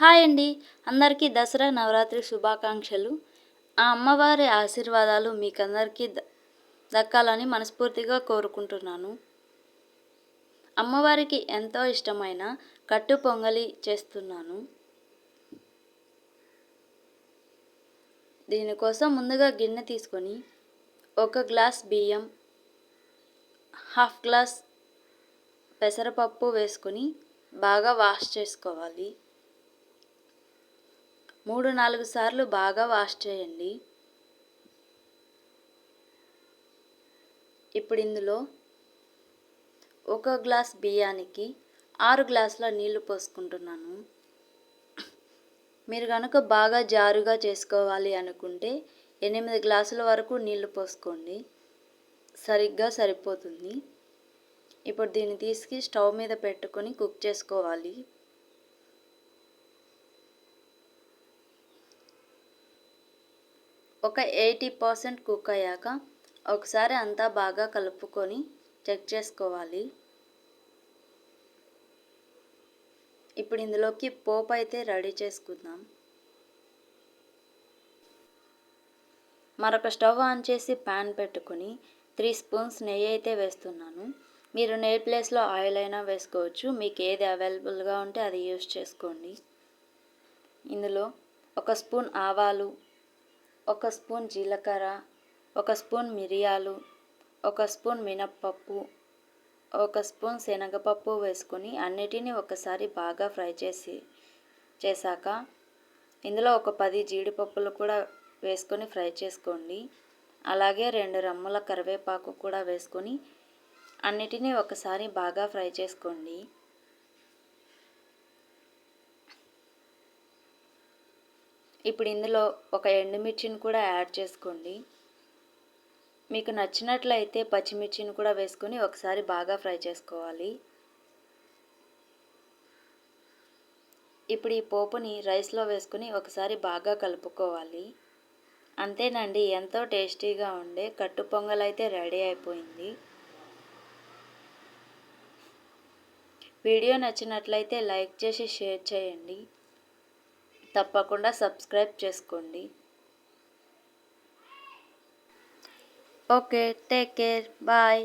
Hi అండి. అందరికీ దసరా నవరాత్రి శుభాకాంక్షలు. ఆ అమ్మవారి ఆశీర్వాదాలు మీకందరికీ దక్కాలని మనస్ఫూర్తిగా కోరుకుంటున్నాను. అమ్మవారికి ఎంతో ఇష్టమైన కట్టు పొంగలి చేస్తున్నాను. దీనికోసం ముందుగా గిన్నె తీసుకొని 1 గ్లాస్ బియ్యం, హాఫ్ గ్లాస్ పెసరపప్పు వేసుకొని బాగా వాష్ చేసుకోవాలి. 3-4 సార్లు బాగా వాష్ చేయండి. ఇప్పుడు ఇందులో 1 గ్లాస్ బియ్యానికి 6 గ్లాసుల నీళ్లు పోసుకుంటున్నాను. మీరు కనుక బాగా జారుగా చేసుకోవాలి అనుకుంటే 8 గ్లాసుల వరకు నీళ్లు పోసుకోండి, సరిగ్గా సరిపోతుంది. ఇప్పుడు దీన్ని తీసుకు స్టవ్ మీద పెట్టుకొని కుక్ చేసుకోవాలి. ఒక 80% కుక్ అయ్యాక ఒకసారి అంతా బాగా కలుపుకొని చెక్ చేసుకోవాలి. ఇప్పుడు ఇందులోకి పోపు అయితే రెడీ చేసుకుందాం. మరొక స్టవ్ ఆన్ చేసి ప్యాన్ పెట్టుకొని 3 స్పూన్స్ నెయ్యి అయితే వేస్తున్నాను. మీరు నెయ్యి ప్లేస్లో ఆయిల్ అయినా వేసుకోవచ్చు, మీకు ఏది అవైలబుల్గా ఉంటే అది యూజ్ చేసుకోండి. ఇందులో 1 స్పూన్ ఆవాలు, 1 స్పూన్ జీలకర్ర, 1 స్పూన్ మిరియాలు, 1 స్పూన్ మినప్పప్పు, 1 స్పూన్ శనగపప్పు వేసుకొని అన్నిటినీ ఒకసారి బాగా ఫ్రై చేశాక ఇందులో ఒక 10 జీడిపప్పులు కూడా వేసుకొని ఫ్రై చేసుకోండి. అలాగే 2 రెమ్మల కరివేపాకు కూడా వేసుకొని అన్నిటినీ ఒకసారి బాగా ఫ్రై చేసుకోండి. ఇప్పుడు ఇందులో ఒక ఎండుమిర్చిని కూడా యాడ్ చేసుకోండి. మీకు నచ్చినట్లయితే పచ్చిమిర్చిని కూడా వేసుకొని ఒకసారి బాగా ఫ్రై చేసుకోవాలి. ఇప్పుడు ఈ పోపుని రైస్లో వేసుకొని ఒకసారి బాగా కలుపుకోవాలి. అంతేనండి, ఎంతో టేస్టీగా ఉండే కట్టు పొంగల్ అయితే రెడీ అయిపోయింది. వీడియో నచ్చినట్లయితే లైక్ చేసి షేర్ చేయండి. తప్పకుండా సబ్స్క్రైబ్ చేసుకోండి. Okay, take care, bye.